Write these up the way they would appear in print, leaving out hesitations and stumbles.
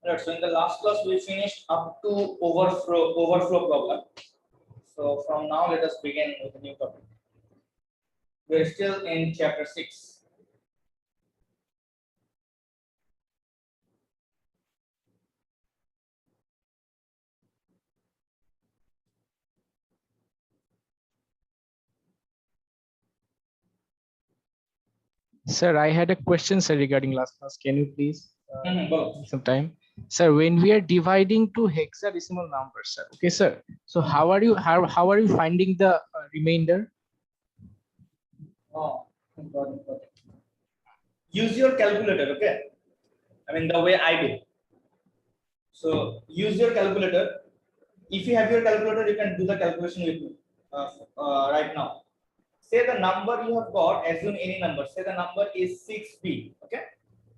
Right. So in the last class we finished up to overflow problem. So from now let us begin with a new topic. We are still in chapter 6. Sir, I had a question, sir, regarding last class. Can you please Go. give some time? Sir, when we are dividing to hexadecimal numbers, sir. Okay, sir. So how are you finding the remainder? Oh, got it. Use your calculator, okay? I mean the way I do. So use your calculator. If you have your calculator, you can do the calculation with me right now. Say the number you have got, assume any number. Say the number is 6b, okay?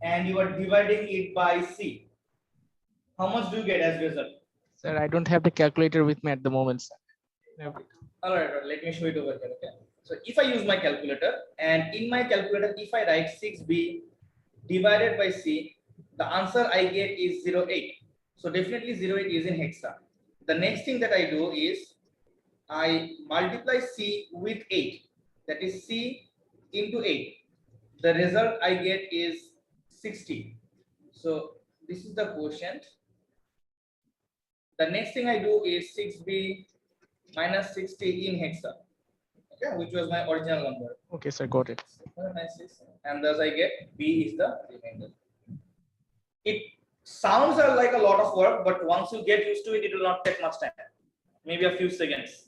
And you are dividing it by c. How much do you get as result? Sir, I don't have the calculator with me at the moment, sir. All right, let me show it over here, okay? So if I use my calculator, and in my calculator, if I write 6b divided by c, the answer I get is 0.8. So definitely 0.8 is in hexa. The next thing that I do is I multiply c with 8. That is c into 8. The result I get is 60. So this is the quotient. The next thing I do is 6b minus 60 in hexa. Okay, which was my original number. Okay, sir, got it. And thus I get b is the remainder. It sounds like a lot of work, but once you get used to it, it will not take much time. Maybe a few seconds.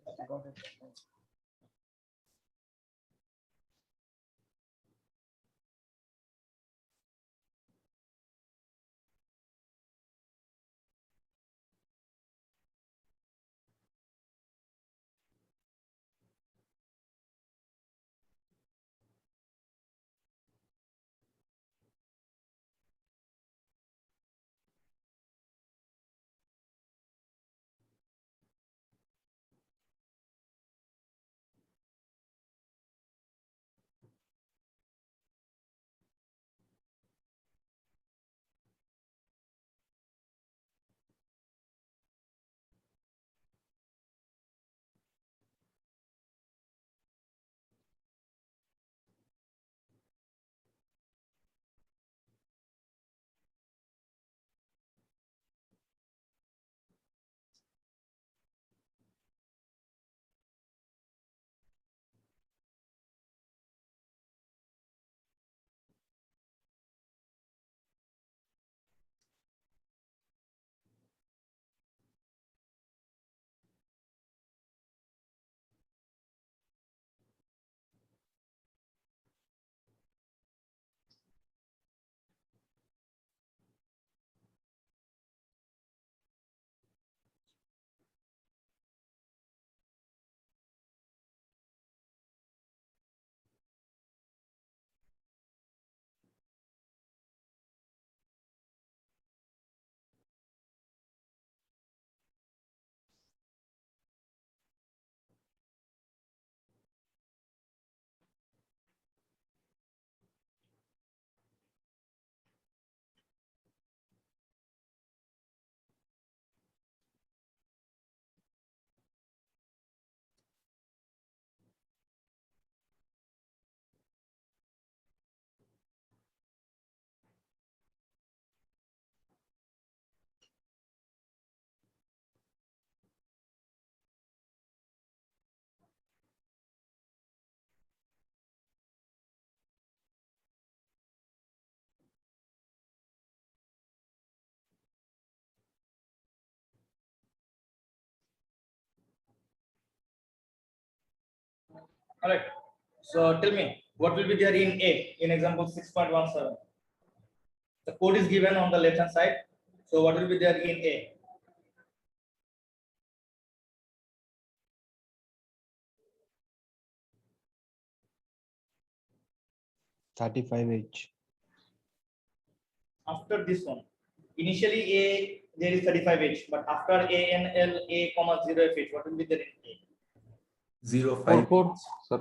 Okay. Got it. All right. So tell me, what will be there in A in example 6.17? The code is given on the left hand side. So what will be there in A? $35H. After this one, initially A there is 35H, but after A N L A comma 0FH, what will be there in A? 05. Sir.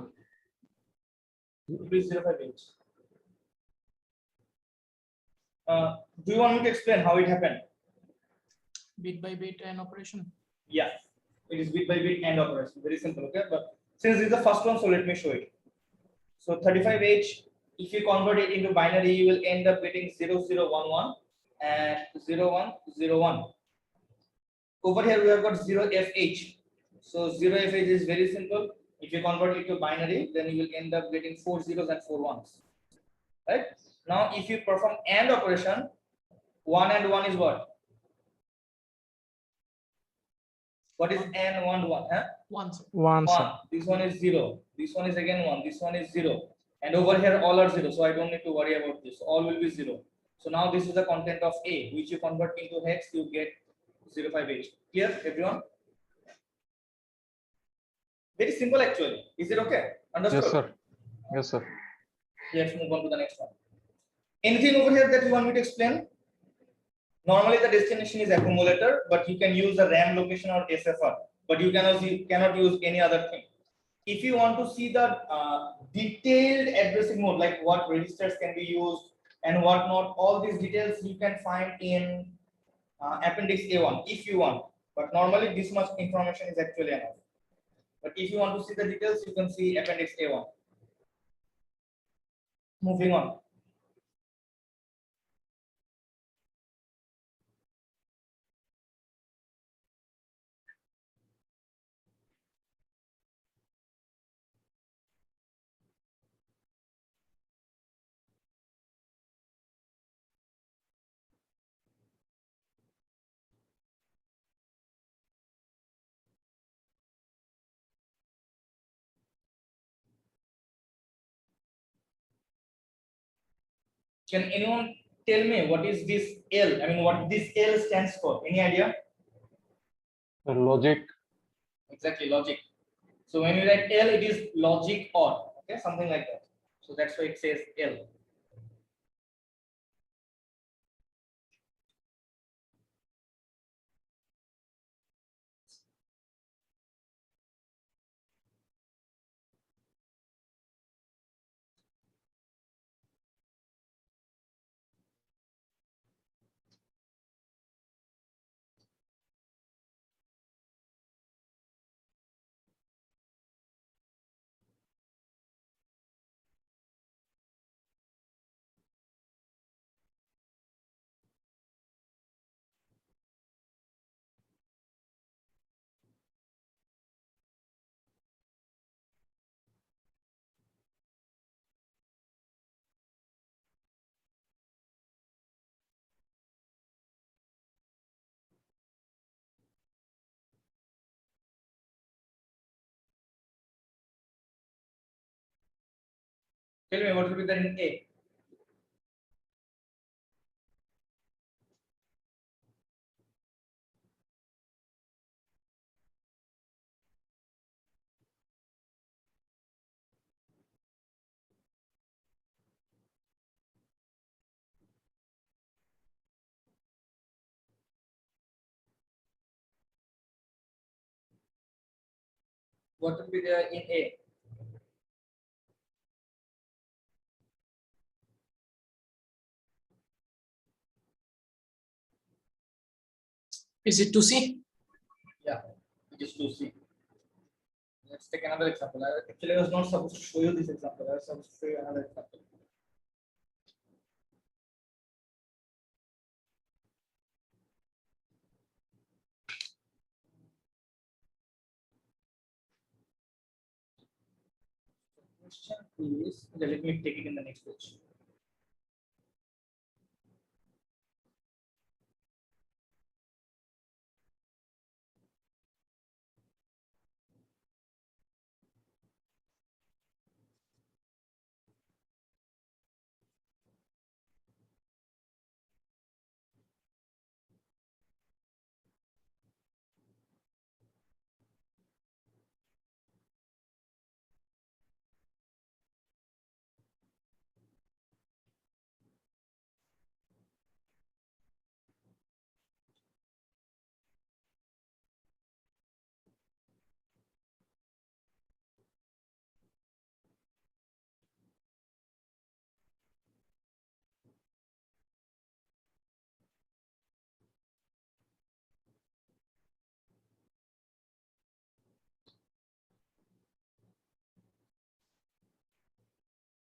It will be 0.5H. Do you want me to explain how it happened? Bit by bit and operation. Yeah, it is bit by bit and operation. Very simple, okay? But since this is the first one, so let me show it. So 35H, if you convert it into binary, you will end up getting 0011 and 0101. Over here, we have got 0FH. So 0FH is very simple. If you convert it to binary, then you will end up getting 4 zeros and 4 ones. Right? Now, if you perform AND operation, 1 and 1 is what? What is N 1 1? Huh? One, sir. One, sir. 1. This one is 0. This one is again 1. This one is 0. And over here, all are 0. So I don't need to worry about this. All will be 0. So now this is the content of A, which you convert into hex, you get 05H. Clear, everyone? Very simple actually. Is it okay? Understood? Yes, sir. Yes, sir. Let's move on to the next one. Anything over here that you want me to explain? Normally the destination is accumulator, but you can use the RAM location or SFR, but you cannot use any other thing. If you want to see the detailed addressing mode, like what registers can be used and what not, all these details you can find in appendix A1 if you want. But normally this much information is actually enough. But if you want to see the details, you can see appendix A1. Moving on. Can anyone tell me what is this L? I mean, what this L stands for? Any idea? Logic. Exactly, logic. So when you write L, it is logic or, okay, something like that. So that's why it says L. Tell me what will be there in A. What will be there in A? Is it to see? Yeah, it is 2C. Let's take another example. Actually, I was not supposed to show you this example. I was supposed to show you another example. Question is, okay, let me take it in the next page.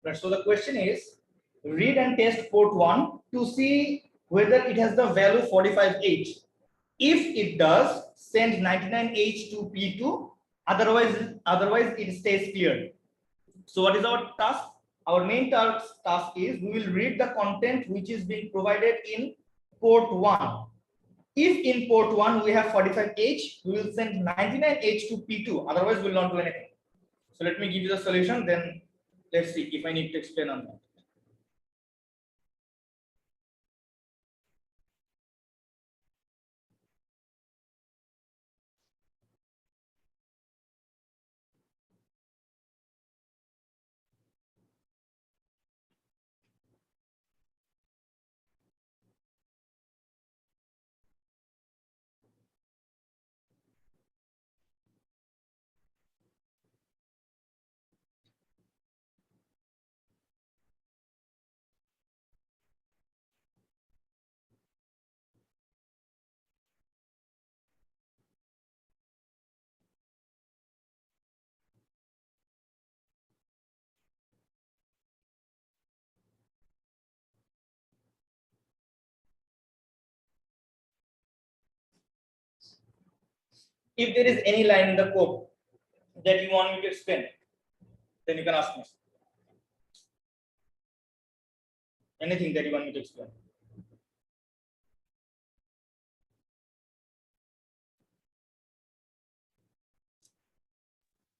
Right. So the question is, read and test port 1 to see whether it has the value 45H. If it does, send 99H to P2. Otherwise it stays cleared. So what is our task? Our main task is we will read the content which is being provided in port 1. If in port 1 we have 45H, we will send 99H to P2. Otherwise we will not do anything. So let me give you the solution, then let's see if I need to explain on that. If there is any line in the code that you want me to explain, then you can ask me. Anything that you want me to explain.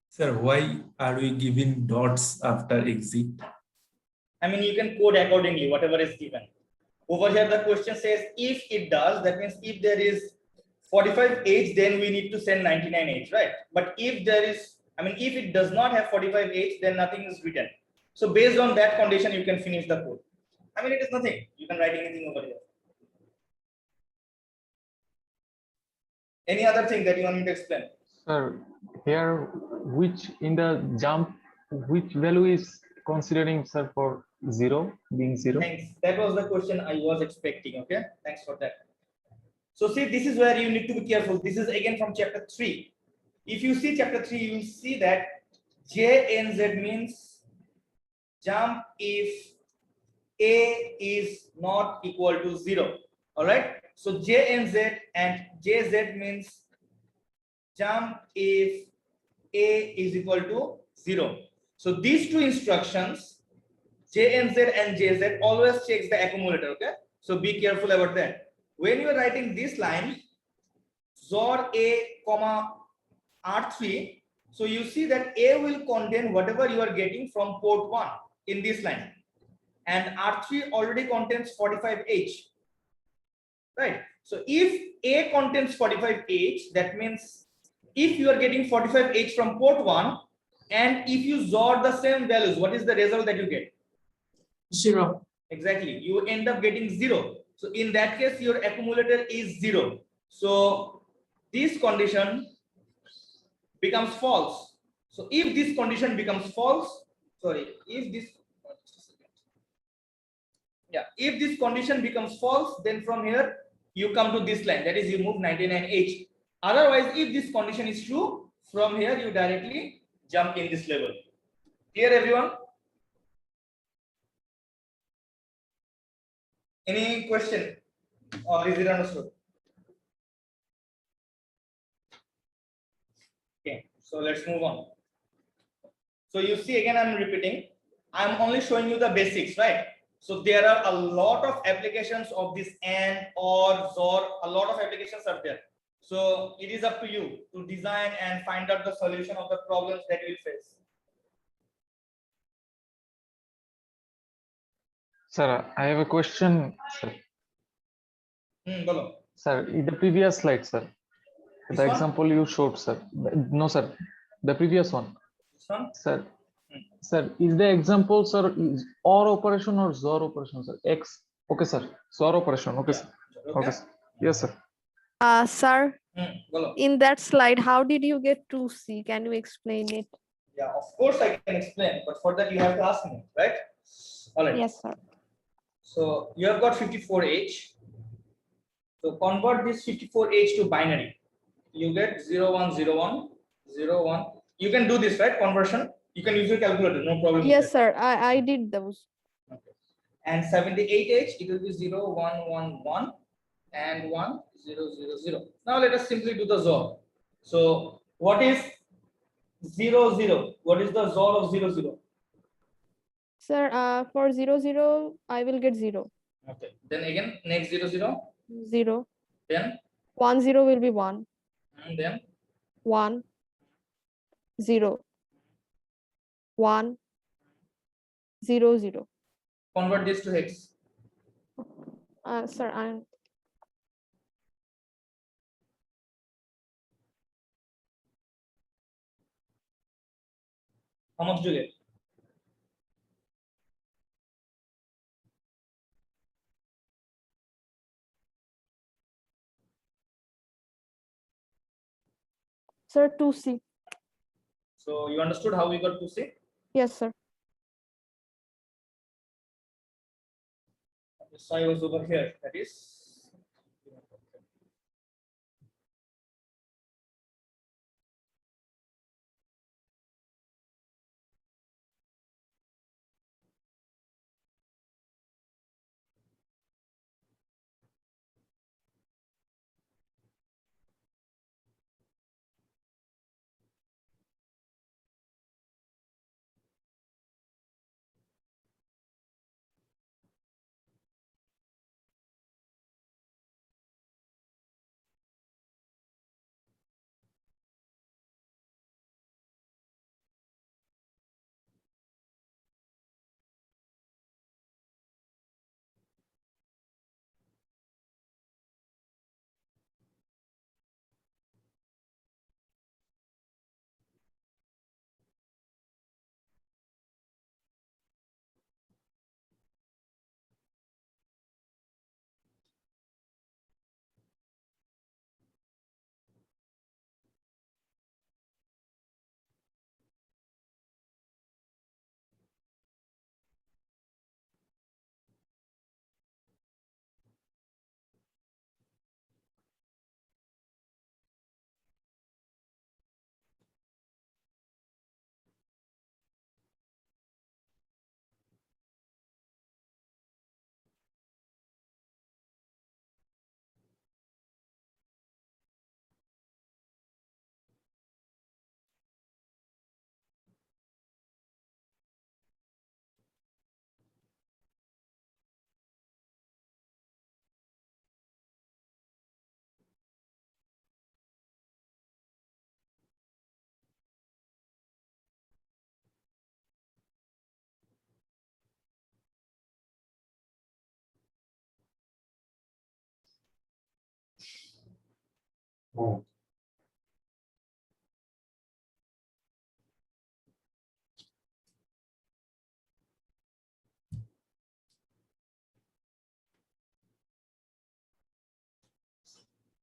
Sir, why are we giving dots after exit? I mean, you can code accordingly, whatever is given. Over here, the question says if it does, that means if there is 45H, then we need to send 99H, right? But if there is, I mean, if it does not have 45H, then nothing is written. So based on that condition, you can finish the code. I mean, it is nothing. You can write anything over here. Any other thing that you want me to explain? Sir, here which in the jump, which value is considering, sir, for 0 being 0? Thanks. That was the question I was expecting. Okay. Thanks for that. So see, this is where you need to be careful. This is again from chapter 3. If you see chapter 3, you will see that JNZ means jump if A is not equal to 0. All right. So JNZ and JZ means jump if A is equal to 0. So these two instructions, JNZ and JZ, always checks the accumulator. Okay. So be careful about that. When you are writing this line, XOR A, comma R3, so you see that A will contain whatever you are getting from port 1 in this line, and R3 already contains 45H, right? So if A contains 45H, that means if you are getting 45H from port 1, and if you XOR the same values, what is the result that you get? 0. Exactly, you end up getting 0. So in that case, your accumulator is 0. So this condition becomes false. So if this condition becomes false, if this condition becomes false, then from here you come to this line, that is you move 99H. Otherwise, if this condition is true, from here you directly jump in this level. Clear, everyone? Any question, or is it understood? Okay, so let's move on. So you see, again, I'm repeating. I'm only showing you the basics, right? So there are a lot of applications of this AND or XOR. A lot of applications are there. So it is up to you to design and find out the solution of the problems that you will face. Sir, I have a question, sir. Bolo. Sir, in the previous slide, sir, This the one? example you showed, sir. No, sir, the previous one. This one? Sir, sir, is the example, sir, is OR operation or XOR operation, sir? X. Okay, sir. XOR operation. Okay, sir. Okay, sir. Yes, sir. Sir, Bolo. in that slide, how did you get 2C? Can you explain it? Yeah, of course I can explain, but for that you have to ask me, right? All right. Yes, sir. So you have got 54H. So convert this 54H to binary. You get 0101 01. You can do this, right? Conversion. You can use your calculator, no problem. with Yes, that. sir. I did those. Okay. And 78H, it will be 0, 1, 1, 1 and 1, 0, 0, 0. Now let us simply do the XOR. So what is 0, 0? What is the XOR of 0, 0? Sir, for 0, 0, I will get 0. Okay. Then again, next 0, 0. 0. Then, 1, 0 will be 1. and then 1, 0. 1, 0, 0. convert this to hex. Sir, I'm How much do you get? sir 2C. So you understood how we got to see? Yes, sir. So I was over here. That is.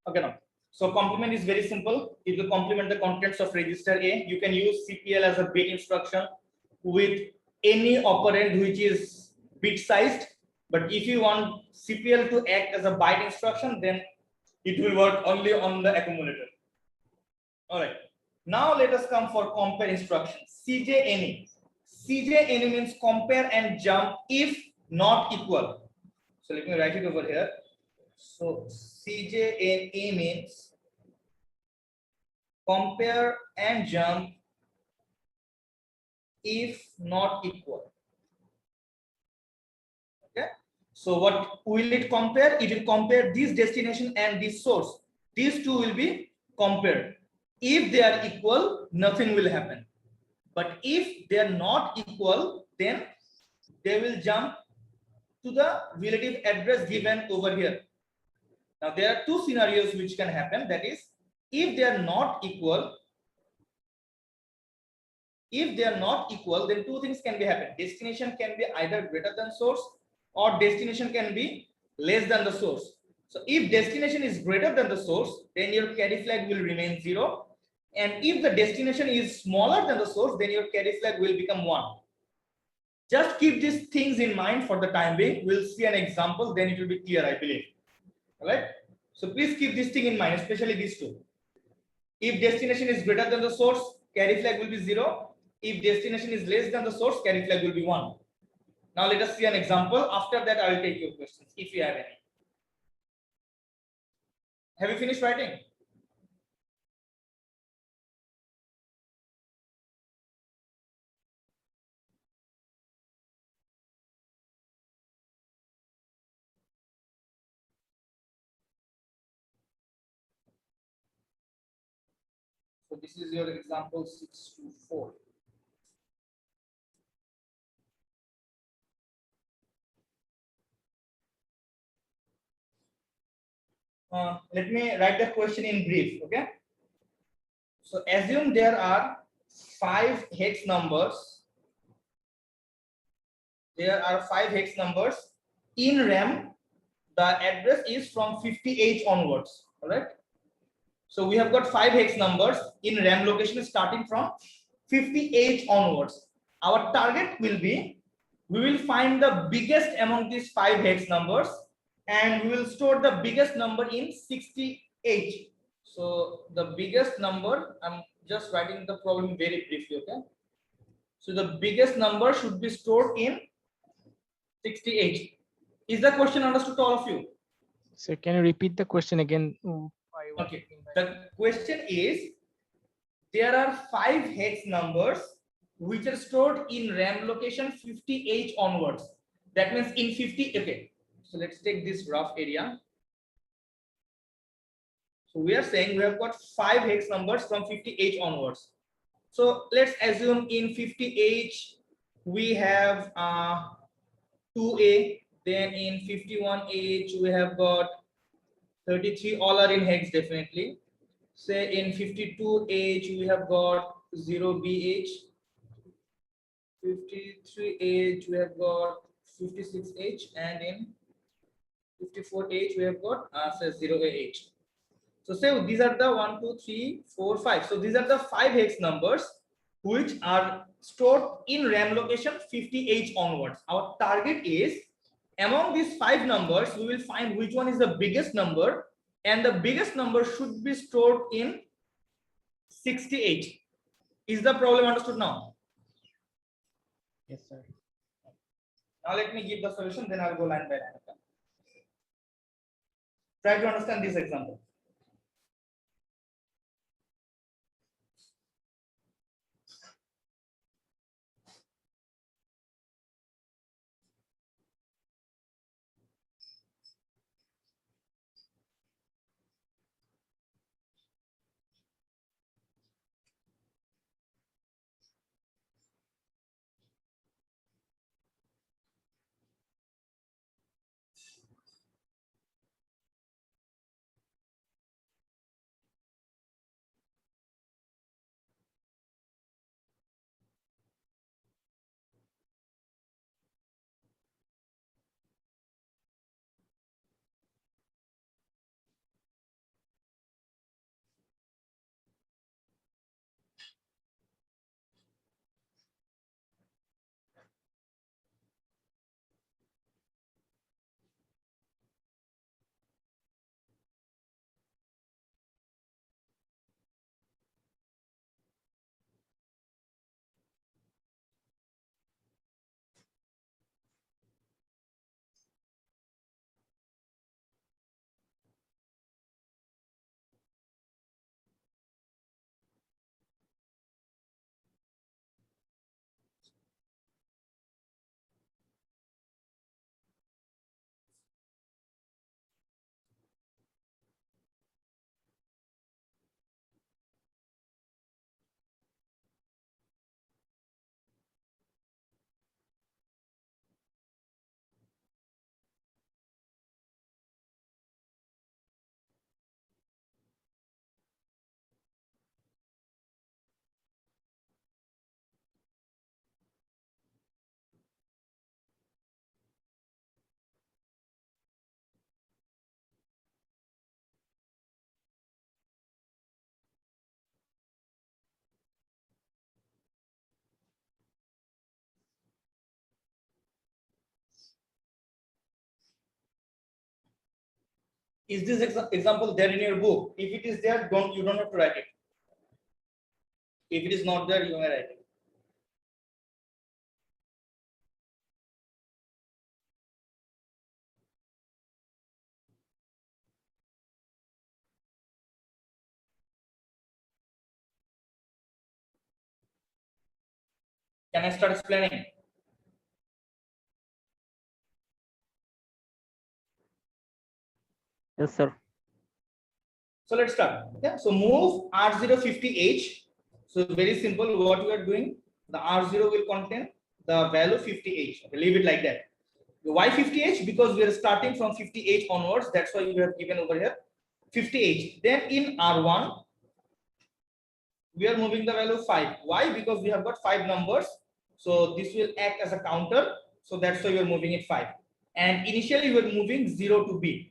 Okay, now. So complement is very simple. It will complement the contents of register A. You can use CPL as a bit instruction with any operand which is bit sized. But if you want CPL to act as a byte instruction, then it will work only on the accumulator. All right. Now let us come for compare instruction. CJNE. CJNE means compare and jump if not equal. So let me write it over here. So CJNE means compare and jump if not equal. Okay. So what will it compare? It will compare this destination and this source. These two will be compared. If they are equal, nothing will happen. But if they are not equal, then they will jump to the relative address given over here. Now there are two scenarios which can happen. That is, if they are not equal, then two things can be happen. Destination can be either greater than source or destination can be less than the source. So if destination is greater than the source, then your carry flag will remain 0. And if the destination is smaller than the source, then your carry flag will become 1. Just keep these things in mind for the time being. We'll see an example, then it will be clear, I believe. All right. So please keep this thing in mind, especially these two. If destination is greater than the source, carry flag will be 0. If destination is less than the source, carry flag will be 1. Now let us see an example. After that, I will take your questions if you have any. Have you finished writing? So this is your example 6 to 4. Let me write the question in brief, okay? So assume there are 5 hex numbers. There are 5 hex numbers in RAM. The address is from 50H onwards, all right? So we have got 5 hex numbers in RAM location starting from 50H onwards. Our target will be, we will find the biggest among these 5 hex numbers and we will store the biggest number in 60H. So the biggest number, I'm just writing the problem very briefly, okay? So the biggest number should be stored in 60H. Is the question understood to all of you? Sir, can you repeat the question again? Okay. The question is, there are 5 hex numbers which are stored in RAM location 50H onwards. That means in 50. Okay. So let's take this rough area. So we are saying we have got 5 hex numbers from 50H onwards. So let's assume in 50H we have 2A. Then in 51H we have got 33. All are in hex definitely. Say in 52H we have got 0BH. 53H we have got 56H, and in 54H we have got say 0AH. So say these are the 1, 2, 3, 4, 5. So these are the 5 hex numbers which are stored in RAM location 50H onwards. Our target is, among these 5 numbers, we will find which one is the biggest number, and the biggest number should be stored in 60H. Is the problem understood now? Yes, sir. Now let me give the solution, then I'll go line by line. Okay? Try to understand this example. Is this example there in your book? If it is there, you don't have to write it. If it is not there, you may write it. Can I start explaining? Yes, sir. So let's start. Okay. So move R0 50H. So very simple. What we are doing, the R0 will contain the value 50H. Okay, leave it like that. Why 50H? Because we are starting from 50H onwards. That's why we have given over here 50H. Then in R1, we are moving the value 5. Why? Because we have got 5 numbers. So this will act as a counter. So that's why we are moving it 5. And initially we are moving 0 to B.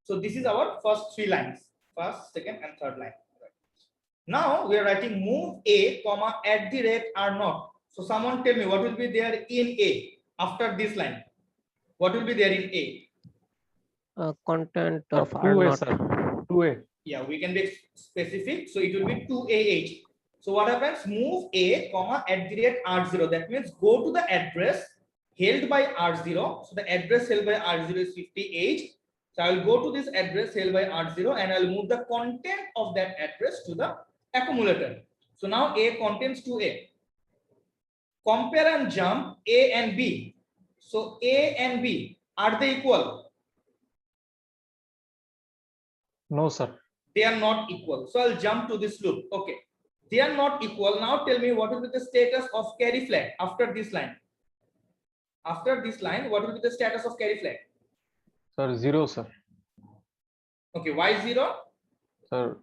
So this is our first 3 lines. First, second, and third line. Now we are writing move A, comma, at the rate R0. So someone tell me what will be there in A after this line. What will be there in A? Content of 2A, R0. sir. 2A. Yeah, we can be specific. So it will be 2AH. So what happens? Move A, comma, at the rate R0. That means go to the address held by R0. So the address held by R0 is 50H. So I will go to this address held by R0 and I will move the content of that address to the accumulator. So now A contains 2A. Compare and jump A and B. So A and B, are they equal? No, sir. They are not equal. So I'll jump to this loop. Okay. They are not equal. Now tell me what will be the status of carry flag after this line? After this line, what will be the status of carry flag? Sir, 0, sir. Okay, why 0? Sir,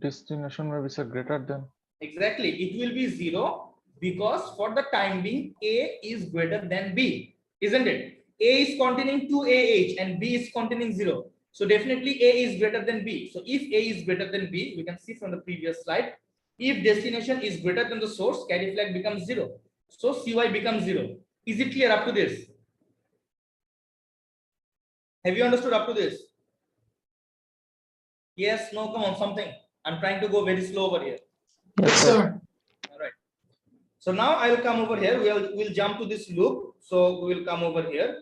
destination may be, sir, greater than. Exactly. It will be 0 because for the time being, A is greater than B, isn't it? A is containing 2AH and B is containing 0. So definitely A is greater than B. So if A is greater than B, we can see from the previous slide, if destination is greater than the source, carry flag becomes 0. So CY becomes 0. Is it clear up to this? Have you understood up to this? Yes, no, come on, something. I'm trying to go very slow over here. Yes, sir. All right. So now I will come over here. We'll jump to this loop. So we will come over here.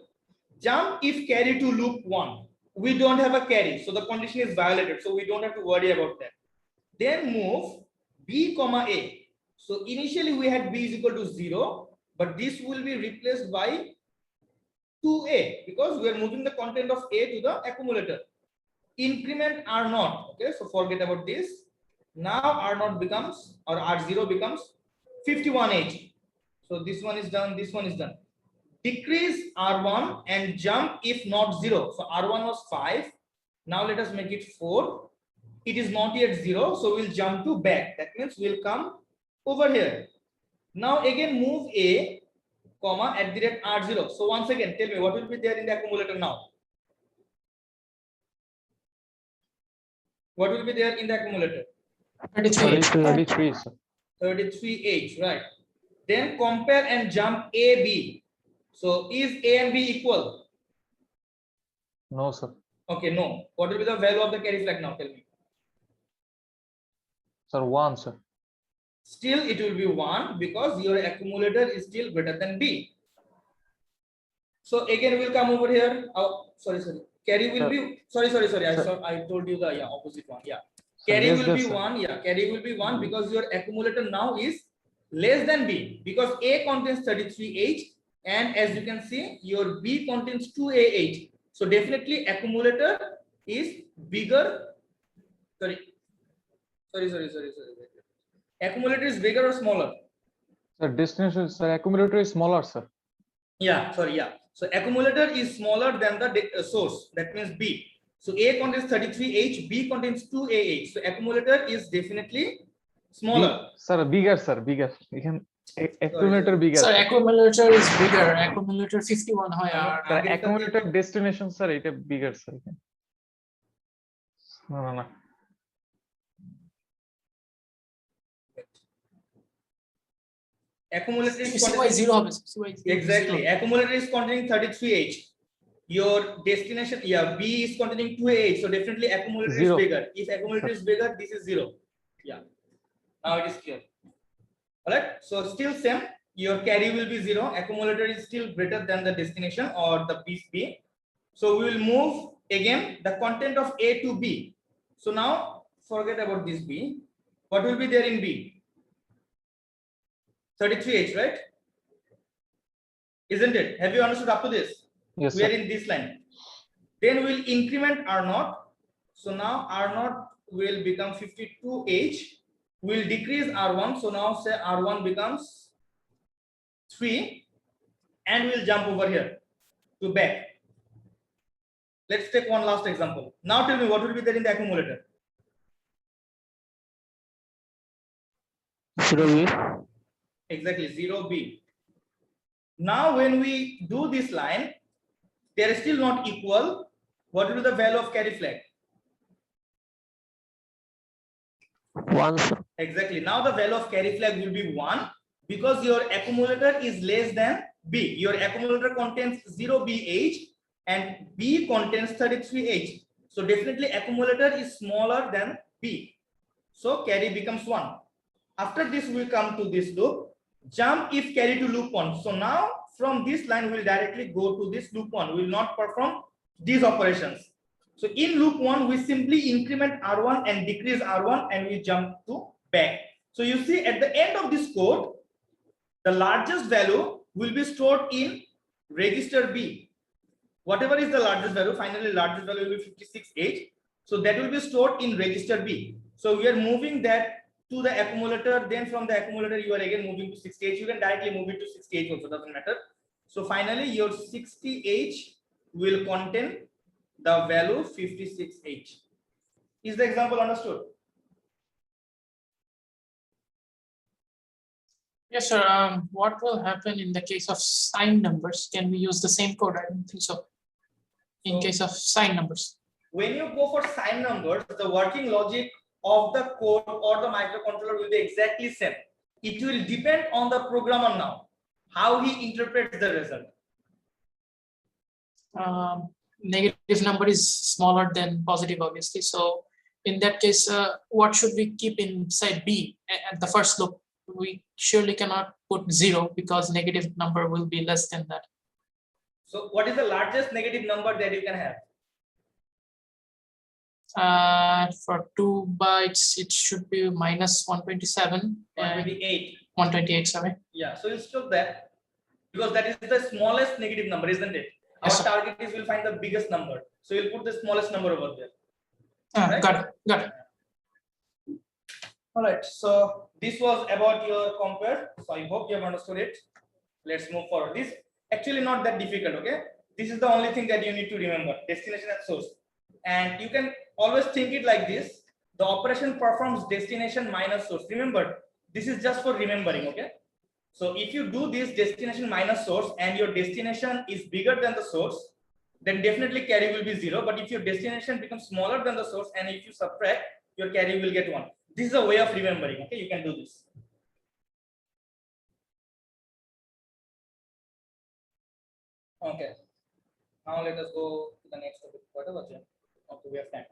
Jump if carry to loop 1. We don't have a carry, so the condition is violated. So we don't have to worry about that. Then move B, comma A. So initially we had B is equal to 0, but this will be replaced by 2A because we are moving the content of A to the accumulator. Increment R0. Okay, so forget about this. Now R0 becomes, or R0 becomes 51H. So this one is done, this one is done. Decrease R1 and jump if not 0. So R1 was 5. Now let us make it 4. It is not yet 0, so we'll jump to back. That means we'll come over here. Now again move A, comma, at the rate R0. So once again, tell me what will be there in the accumulator now? What will be there in the accumulator? 33. 33, sir. 33H, right? Then compare and jump A, B. So is A and B equal? No, sir. Okay, no. What will be the value of the carry flag now? Tell me. Sir, 1, sir. Still it will be 1 because your accumulator is still greater than B. So again we'll come over here. Oh, sorry. Carry will be sorry. I told you the opposite one. Yeah. Carry yes, will be sir. 1. Yeah, carry will be 1 because your accumulator now is less than B because A contains 33H and as you can see your B contains 2AH. So definitely accumulator is bigger. Sorry. Accumulator is bigger or smaller? Sir, destination, sir, accumulator is smaller, sir. Yeah, sorry, yeah. So accumulator is smaller than the source. That means B. So A contains 33H, B contains 2AH. So accumulator is definitely smaller. Sir, bigger, sir, bigger. We can accumulator bigger. Sir, accumulator is bigger. Accumulator 51 হয় আর Sir, accumulator destination, sir, it is bigger, sir. No. Accumulator is CY 0 হবে CY 0 exactly. Accumulator is containing 33H. Your destination, yeah, B is containing 2AH. So definitely accumulator 0. is bigger. If accumulator is bigger, this is 0. Yeah. Now it is clear. All right. So still same. Your carry will be 0. Accumulator is still greater than the destination or the B. So we will move again the content of A to B. So now forget about this B. What will be there in B? 33H, right? Isn't it? Have you understood up to this? Yes, We are sir. in this line. Then we'll increment R0. So now R0 will become 52H. We'll decrease R1. So now say R1 becomes 3. And we'll jump over here to back. Let's take one last example. Now tell me what will be there in the accumulator. 0B. Exactly, 0B. Now when we do this line, they are still not equal. What will be the value of carry flag? 1, sir. Exactly. Now the value of carry flag will be 1 because your accumulator is less than B. Your accumulator contains 0BH and B contains 33H. So definitely accumulator is smaller than B. So carry becomes 1. After this, we come to this loop. Jump if carry to loop 1. So now from this line, we'll directly go to this loop 1. We will not perform these operations. So in loop 1, we simply increment R1 and decrease R1 and we jump to back. So you see at the end of this code, the largest value will be stored in register B. Whatever is the largest value, finally largest value will be 56H. So that will be stored in register B. So we are moving that to the accumulator. Then from the accumulator, you are again moving to 60H. You can directly move it to 60H also, doesn't matter. So finally, your 60H will contain the value 56H. Is the example understood? Yes, sir. What will happen in the case of signed numbers? Can we use the same code? I don't think so. In So- case of signed numbers. When you go for signed numbers, the working logic of the code or the microcontroller will be exactly same. It will depend on the programmer now, how he interprets the result. Negative number is smaller than positive, obviously. So in that case, what should we keep inside B at the first loop? We surely cannot put 0 because negative number will be less than that. So what is the largest negative number that you can have? For 2 bytes, it should be minus 127 and 128. 128, sorry. Yeah, so you stop that because that is the smallest negative number, isn't it? Our Yes, sir. target is we'll find the biggest number. So you'll put the smallest number over there. Right? Got it, got it. All right, so this was about your compare. So I hope you have understood it. Let's move forward. This actually not that difficult, okay? This is the only thing that you need to remember, destination and source. And you can always think it like this. The operation performs destination minus source. Remember, this is just for remembering, okay? So if you do this destination minus source and your destination is bigger than the source, then definitely carry will be 0. But if your destination becomes smaller than the source and if you subtract, your carry will get 1. This is a way of remembering, okay? You can do this. Okay. Now let us go to the next topic. Whatever. Okay, we have time.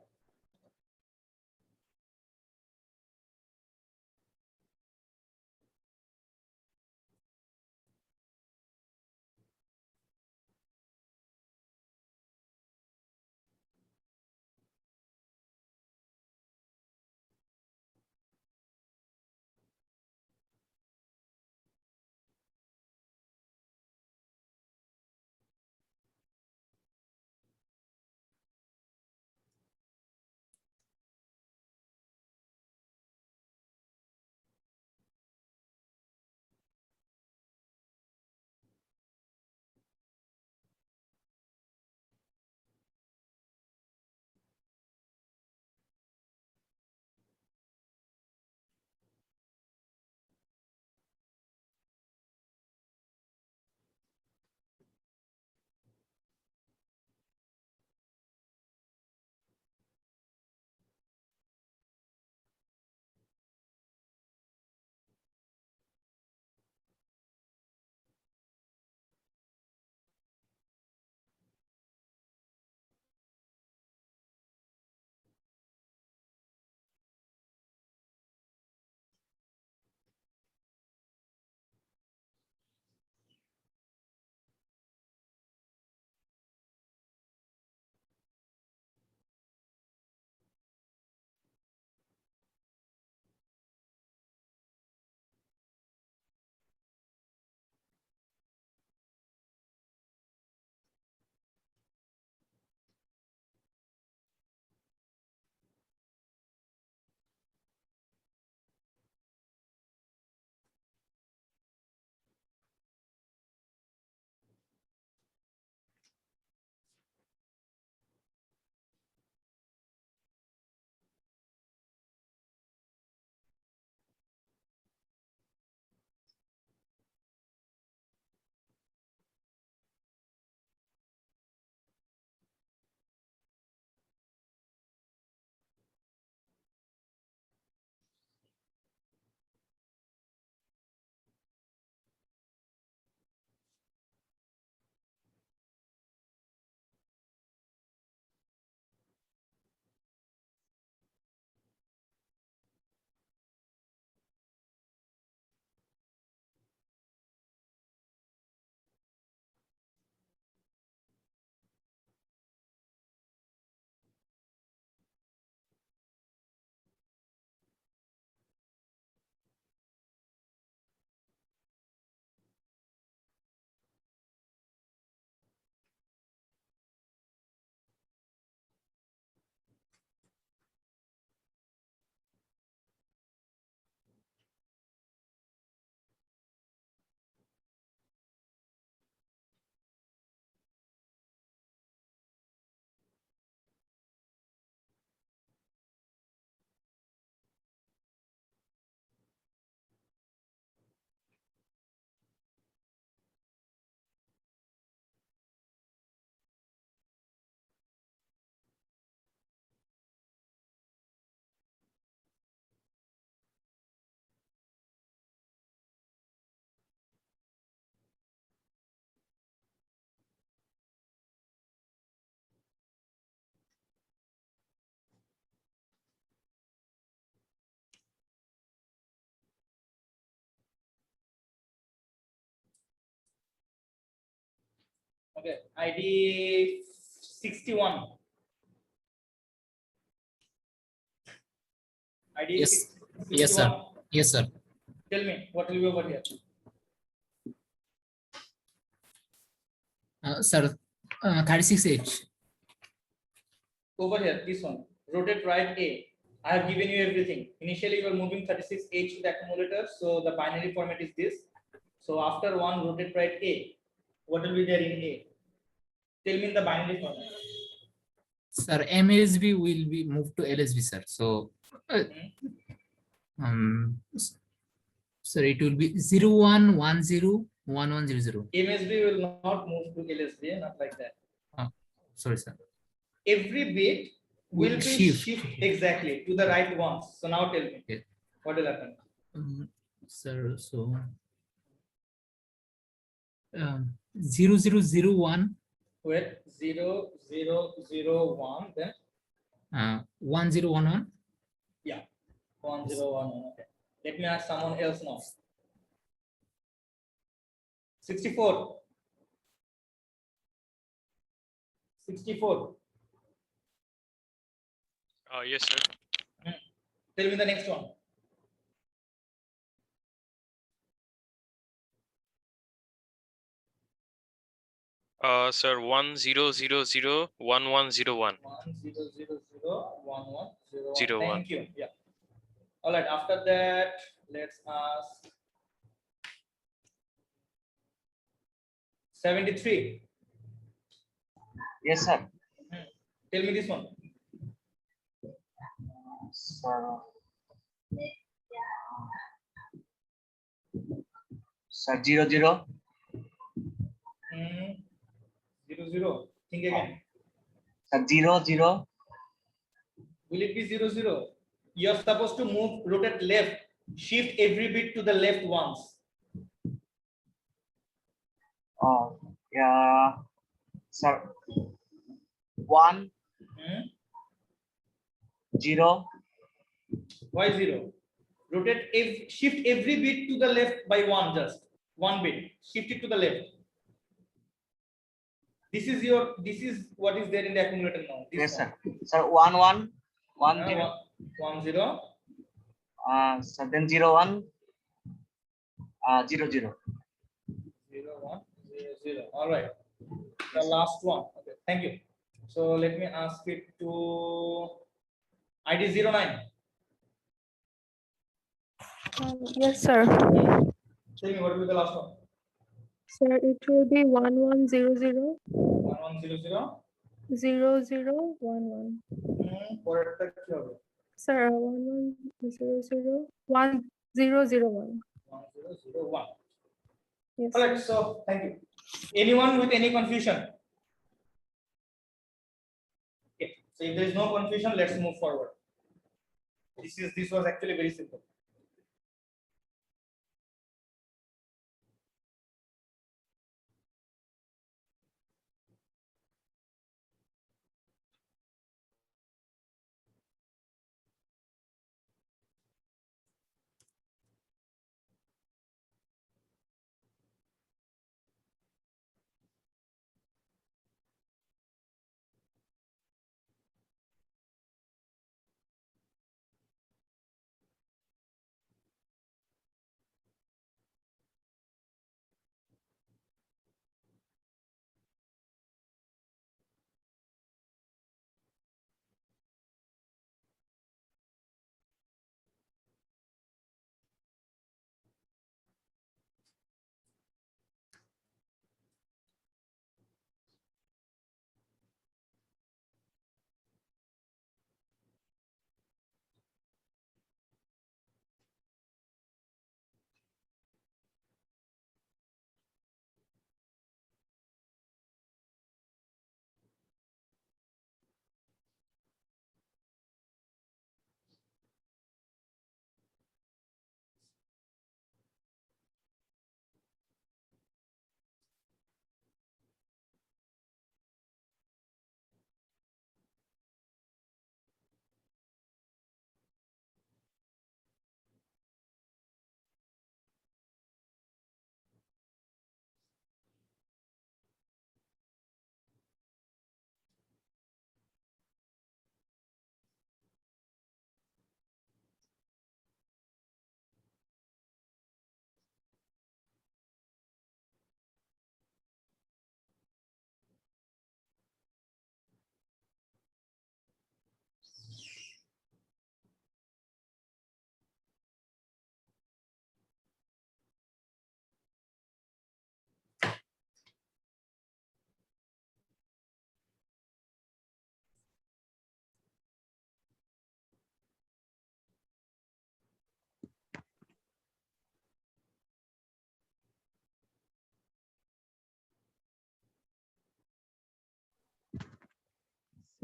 Okay, ID 61. ID Yes. 61. Yes, sir. Yes, sir. Tell me, what will be over here? Sir, 36H. Over here, this one. Rotate right A. I have given you everything. Initially, you are moving 36H to the accumulator, so the binary format is this. So after one, rotate right A. What will be there in A? Tell me in the binary format. Sir, MSB will be moved to LSB, sir. So, sir, it will be 01101100. MSB will not move to LSB, not like that. Sorry, sir. Every bit will be Shift. shift exactly to the right ones. So now tell me, Okay. what will happen? Sir, so 0001, Wait, 0001, then 1011. yeah, 1011. Okay. Let me ask someone else now. 64. 64. Yes, sir. Tell me the next one. Sir, 10001101. 10001101. 01. Thank you. Yeah. All right. After that, let's ask 73. Yes, sir. Tell me this one. Sir, sir 00. 00. Think again. Sir 00. Will it be 00? You're supposed to move, rotate left, shift every bit to the left once. Oh, yeah. Sir 1 0. Why 0? Rotate, shift every bit to the left by one, just one bit. Shift it to the left. This is what is there in the accumulator now. This Yes, one. sir. Sir 1 1 1 Uh, 0. 10. Sir then 01 0 0. 0 1 0 0. All right. The last one. Okay. Thank you. So let me ask it to ID 09. Yes, sir. Tell me what will be the last one. Sir, it will be 1100 1100. 0011. পরেরটা কি হবে? Sir, 1100 1001. 1001. Yes. All right. sir. So thank you. Anyone with any confusion? Okay. So if there is no confusion, let's move forward. This was actually very simple.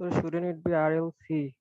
So shouldn't it be RLC?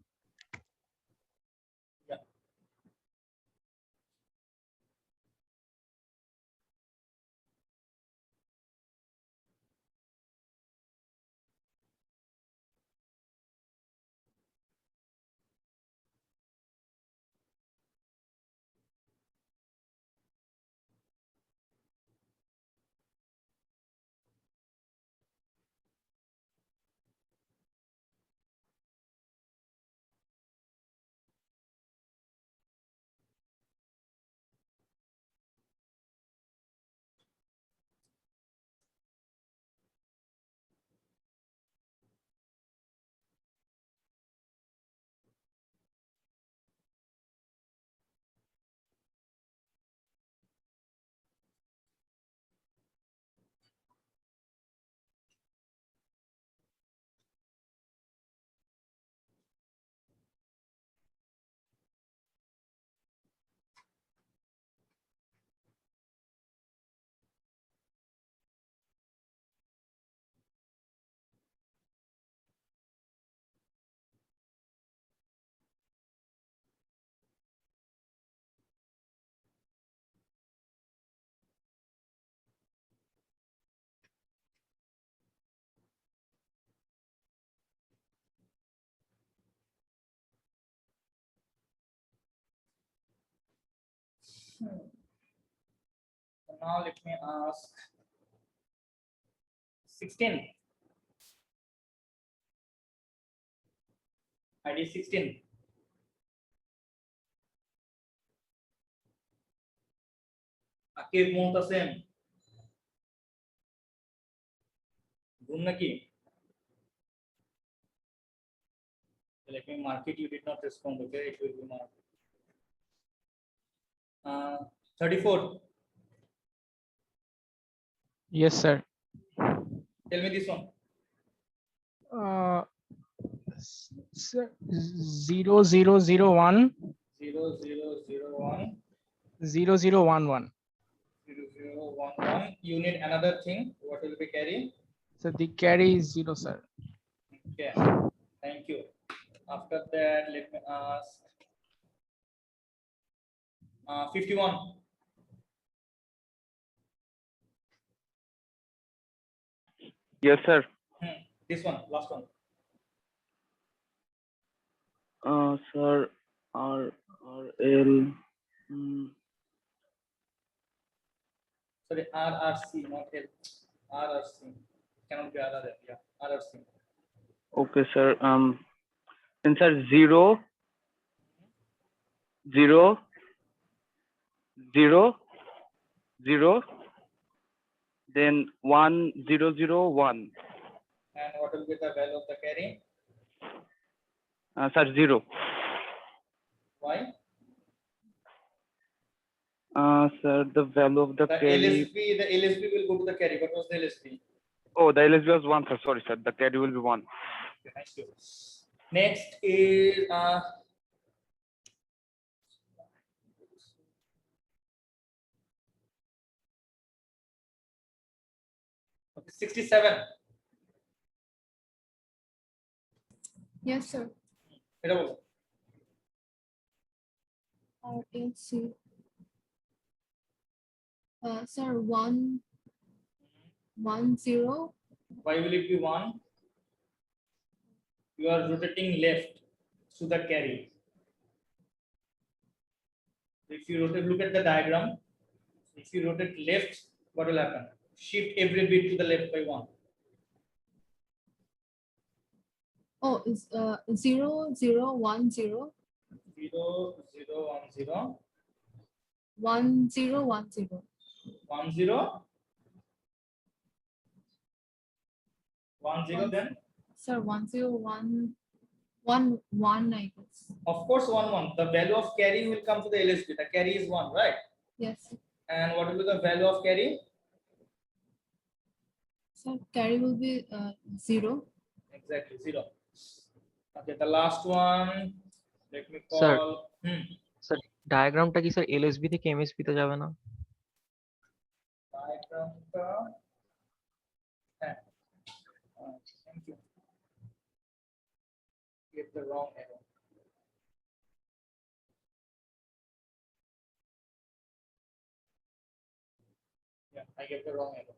So now let me ask 16. ID 16. Akib Muntasim. Gunnaki. Let me mark it. You did not respond. Okay, it will be marked. 34. Yes, sir. Tell me this one. Sir, 0001 0001 0011. 0011. You need another thing. What will be carry? So the carry is 0, sir. Okay. Thank you. After that, let me ask 51. Yes, sir. This one, last one. Sir, RL. Sorry, RRC, not L. RRC. Cannot be RRL. Yeah, RRC. Okay, sir. And sir, 0, 0, 0, 0, then 1, 0, 0, 1. And what will be the value of the carry? Sir, 0. Why? Sir, the value of the The carry. LSB will go to the carry. What was the LSB? Oh, the LSB was 1, sir. Sorry, sir. The carry will be 1. Okay, thank you. Next is okay, 67. Yes, sir. এটা বলো। RLC. Sir, 1, 1, 0. Why will it be 1? You are rotating left to the carry. If you rotate, look at the diagram. If you rotate left, what will happen? Shift every bit to the left by 1. Oh, it's 0, 0, 1, 0. 0, 0, 1, 0. 1, 0, 1, 0. 1, 0. 1, 0 then? Sir, 1, 0, 1, 1, 1, I guess. Of course, 1, 1. The value of carry will come to the LSB. The carry is 1, right? Yes, sir. And what will be the value of carry? Sir, carry will be 0. Exactly, 0. Okay, the last one. Let me call. Sir. Sir ডায়াগ্রামটা কি sir LSB থেকে MSB তে যাবে না? Diagramটা, হ্যাঁ, thank you. gave the wrong error. Yeah, I gave the wrong error.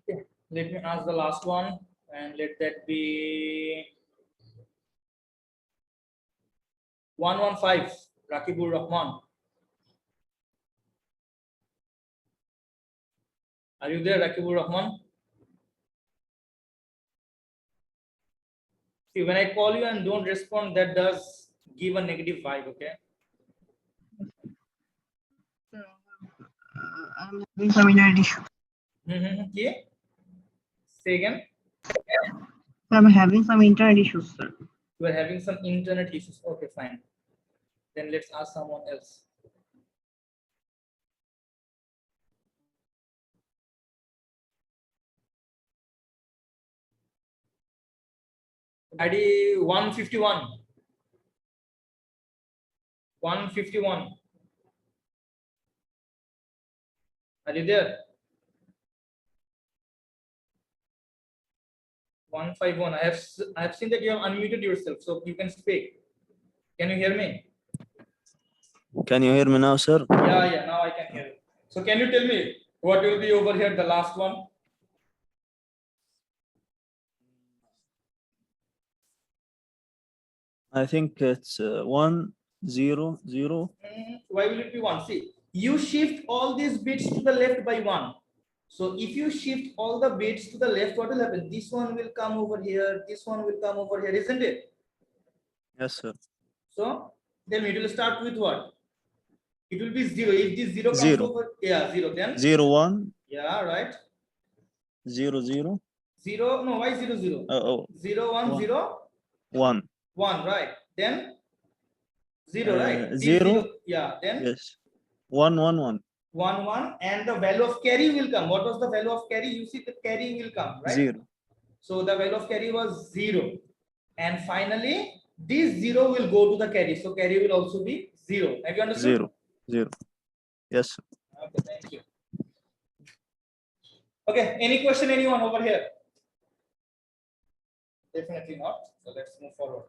Okay, let me ask the last one and let that be 115, Rakibur Rahman. Are you there, Rakibur Rahman? See, when I call you and don't respond, that does give a negative vibe, okay? I'm having some internet issue. Yeah. Say again. I'm having some internet issues, sir. You are having some internet issues. Okay, fine. Then let's ask someone else. ID 151. 151. Are you there? 151. I have seen that you have unmuted yourself, so you can speak. Can you hear me? Can you hear me now, sir? Yeah, now I can hear you. So can you tell me what will be over here, the last one? I think it's 1 0 0. Why will it be 1? See, you shift all these bits to the left by 1. So if you shift all the bits to the left, what will happen? This one will come over here, this one will come over here, isn't it? Yes, sir. So then it will start with what? It will be 0. If this 0 comes 0. over, yeah, 0, then 0 1 yeah, right. 0 0. 0, no, why 0 0? Oh, 0 1 1. 0 1. 1, right? Then 0, right? This 0. yeah, then Yes. 1 1 1. 1 1, and the value of carry will come. What was the value of carry? You see, the carry will come, right? 0. So the value of carry was 0, and finally this 0 will go to the carry, so carry will also be 0. Have you understood? 0 0. Yes, sir. Okay, thank you. Okay, any question, anyone over here? Definitely not. So let's move forward.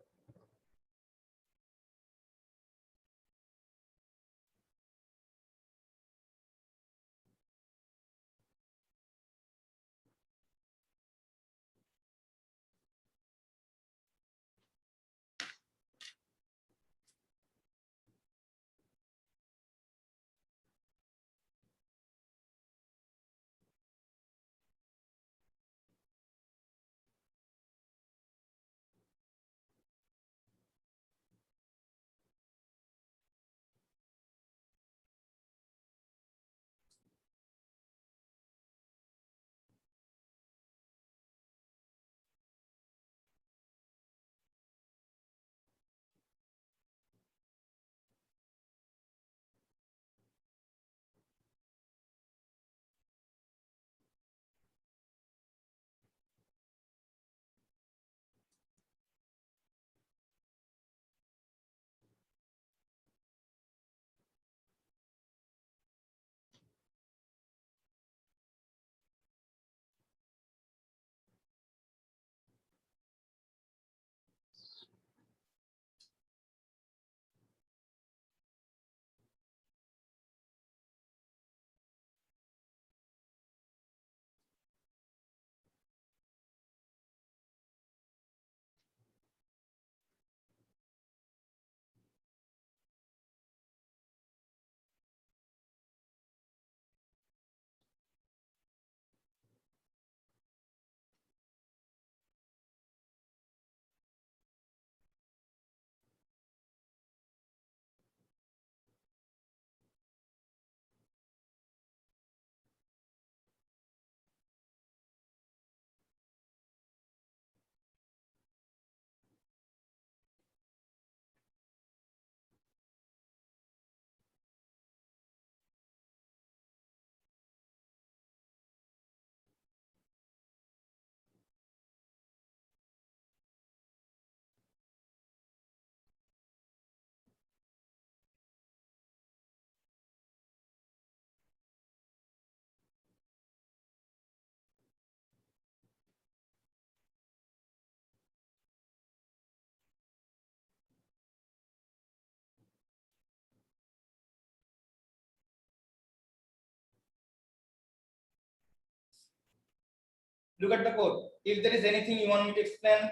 Look at the code. If there is anything you want me to explain,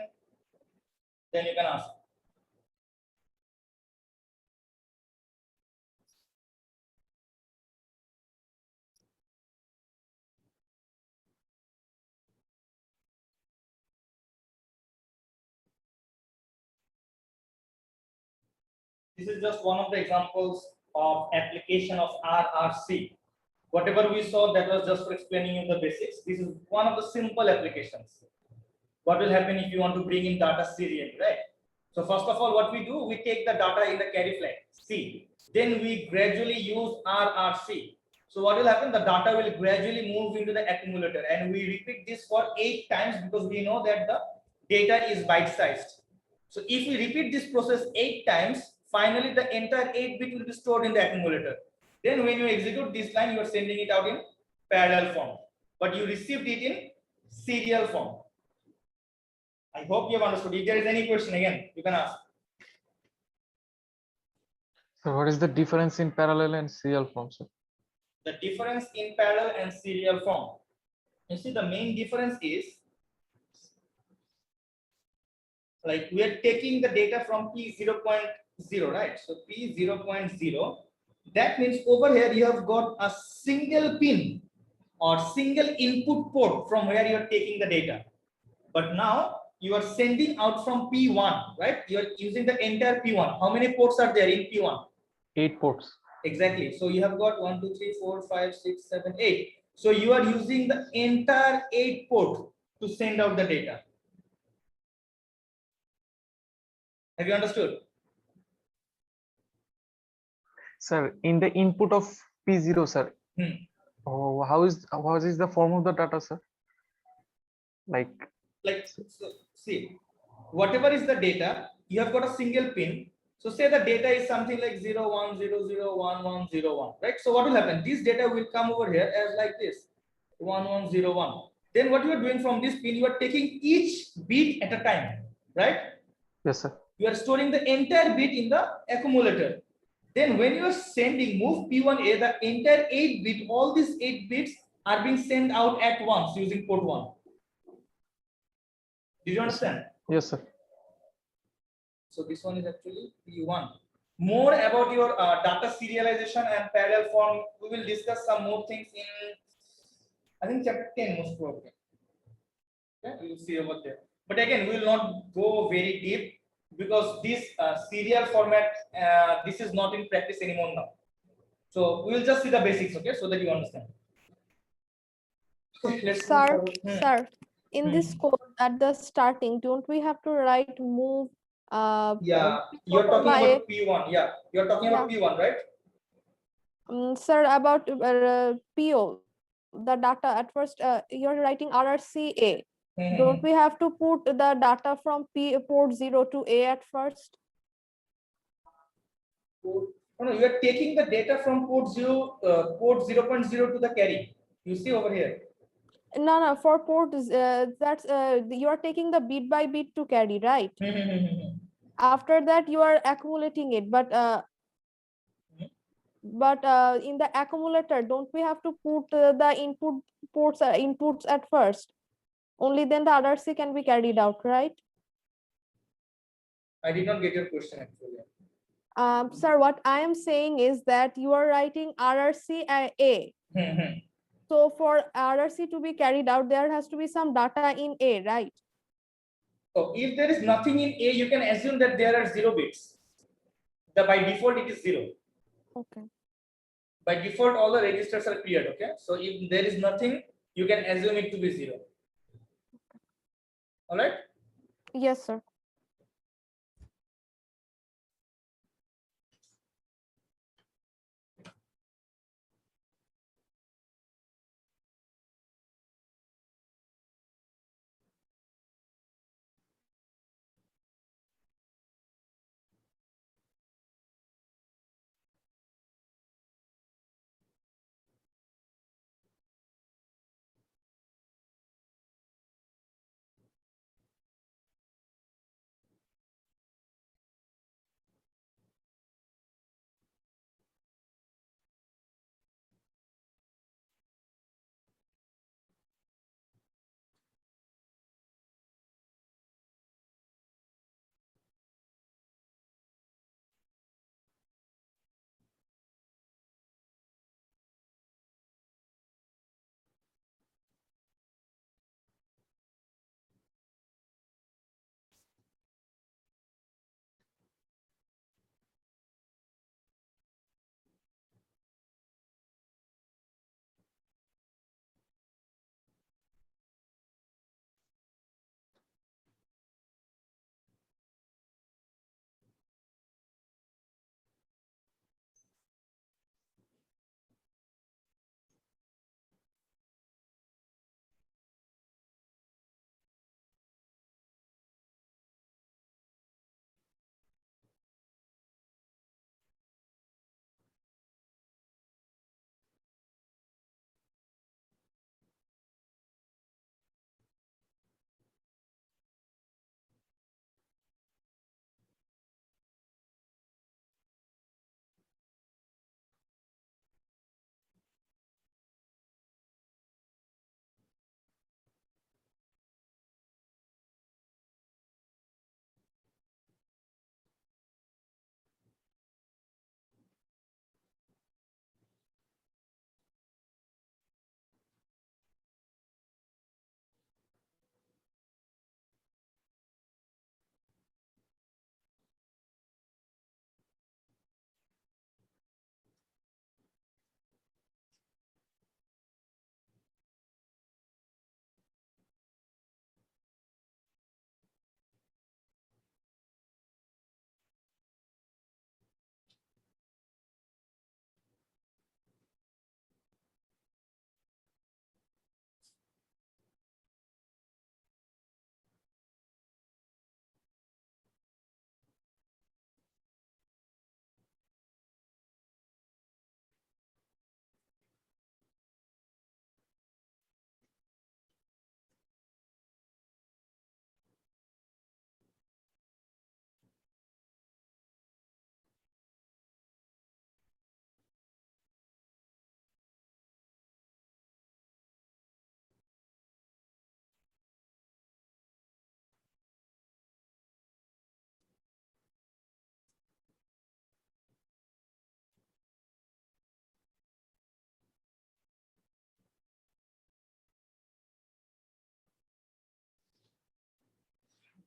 then you can ask. This is just one of the examples of application of RRC. Whatever we saw, that was just for explaining you the basics. This is one of the simple applications. What will happen if you want to bring in data serially, right? So first of all, what we do, we take the data in the carry flag C. Then we gradually use RRC. So what will happen? The data will gradually move into the accumulator, and we repeat this for 8 times because we know that the data is byte-sized. So if we repeat this process 8 times, finally the entire 8-bit will be stored in the accumulator. Then when you execute this line, you are sending it out in parallel form, but you received it in serial form. I hope you have understood. If there is any question, again, you can ask. So what is the difference in parallel and serial form, sir? The difference in parallel and serial form. You see, the main difference is, like, we are taking the data from P0.0, right? So P0.0, that means over here you have got a single pin or single input port from where you are taking the data. But now you are sending out from P1, right? You are using the entire P1. How many ports are there in P1? 8 ports. Exactly. So you have got 1, 2, 3, 4, 5, 6, 7, 8. So you are using the entire 8 port to send out the data. Have you understood? Sir, in the input of P0, sir. Oh, how is the form of the data, sir? Like So, see, whatever is the data, you have got a single pin. So say the data is something like 0, 1, 0, 0, 1, 1, 0, 1, right? So what will happen? This data will come over here as like this, 1, 1, 0, 1. Then what you are doing from this pin, you are taking each bit at a time, right? Yes, sir. You are storing the entire bit in the accumulator. Then when you are sending move P1A, the entire 8-bit, all these 8 bits are being sent out at once using port 1. Did you understand? Yes, sir. So this one is actually P1. More about your data serialization and parallel form, we will discuss some more things in, I think, chapter 10 most probably. Okay, we will see over there. But again, we will not go very deep because this serial format, this is not in practice anymore now. So we will just see the basics, okay, so that you understand. Okay, let's move Sir, forward. sir, in this code at the starting, don't we have to write move? Yeah, you're talking about P1. Yeah, you're talking about P1, right? Sir, about PO, the data at first, you're writing RRCA. Don't we have to put the data from port 0 to A at first? Oh, no, you are taking the data from port 0.0 to the carry. You see over here. No, for port, that's you are taking the bit by bit to carry, right? After that, you are accumulating it, but in the accumulator, don't we have to put the inputs at first? Only then the RRC can be carried out, right? I did not get your question actually. Sir, what I am saying is that you are writing RRC A. So for RRC to be carried out, there has to be some data in A, right? So if there is nothing in A, you can assume that there are 0 bits. By default, it is 0. Okay. By default, all the registers are cleared. Okay. So if there is nothing, you can assume it to be 0. All right. Yes, sir.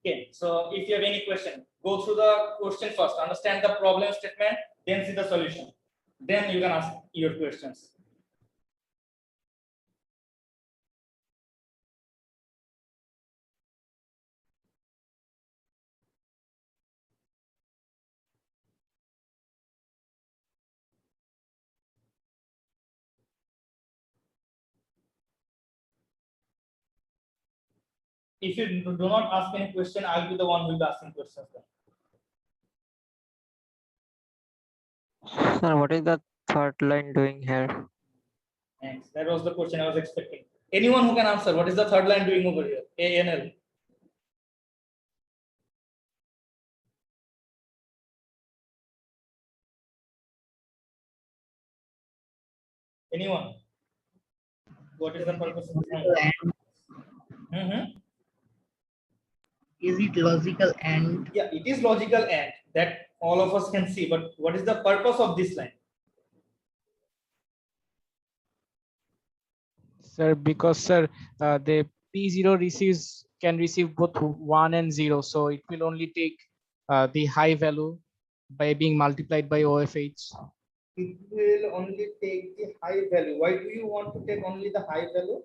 Okay, so if you have any question, go through the question first, understand the problem statement, then see the solution. Then you can ask your questions. If you do not ask any question, I'll be the one who will be asking questions then. Sir, what is the third line doing here? Thanks. That was the question I was expecting. Anyone who can answer, what is the third line doing over here? ANL. Anyone? What is the purpose of this line? Is it logical and? Yeah, it is logical and that all of us can see, but what is the purpose of this line? Sir, because sir, the P0 can receive both 1 and 0, so it will only take the high value by being multiplied by OFH. It will only take the high value. Why do you want to take only the high value?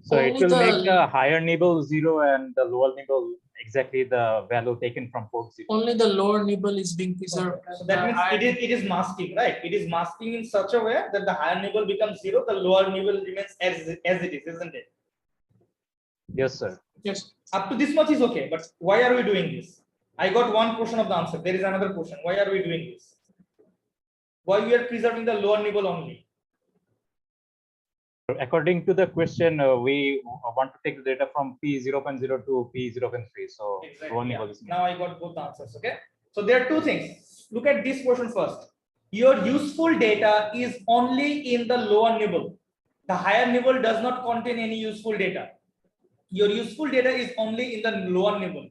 So it Only will the- make the higher nibble 0 and the lower nibble exactly the value taken from port 0. Only the lower nibble is being preserved. So that means it is masking, right? It is masking in such a way that the higher nibble becomes 0, the lower nibble remains as it is, isn't it? Yes, sir. Yes. Up to this much is okay, but why are we doing this? I got one portion of the answer. There is another portion. Why are we doing this? Why we are preserving the lower nibble only? According to the question, we want to take the data from P0.0 to P0.3. So Exactly, lower yeah. nibble is Now I got both answers. Okay. So there are two things. Look at this portion first. Your useful data is only in the lower nibble. The higher nibble does not contain any useful data. Your useful data is only in the lower nibble.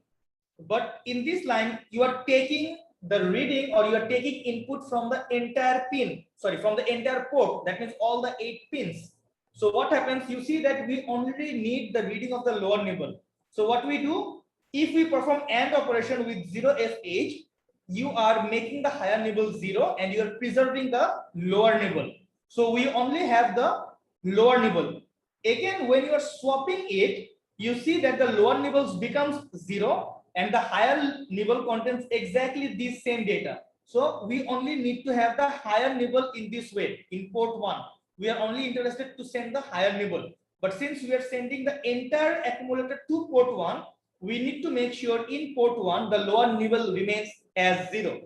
But in this line, you are taking the reading or you are taking input from the entire pin, from the entire port. That means all the 8 pins. So what happens? You see that we only need the reading of the lower nibble. So what we do, if we perform AND operation with 0SH, you are making the higher nibble 0 and you are preserving the lower nibble. So we only have the lower nibble. Again, when you are swapping it, you see that the lower nibbles becomes 0 and the higher nibble contains exactly this same data. So we only need to have the higher nibble in this way in port 1. We are only interested to send the higher nibble. But since we are sending the entire accumulator to port 1, we need to make sure in port 1 the lower nibble remains as 0.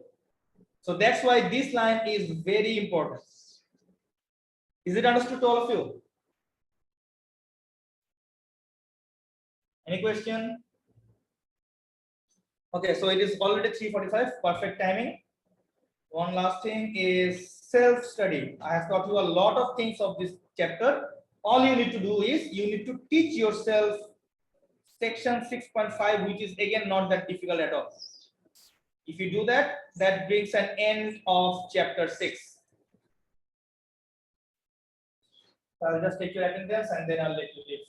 So that's why this line is very important. Is it understood to all of you? Any question? Okay, so it is already 3:45, perfect timing. One last thing is self-study. I have taught you a lot of things of this chapter. All you need to do is you need to teach yourself section 6.5, which is again not that difficult at all. If you do that, that brings an end of chapter 6. I'll just take your attendance and then I'll let you leave.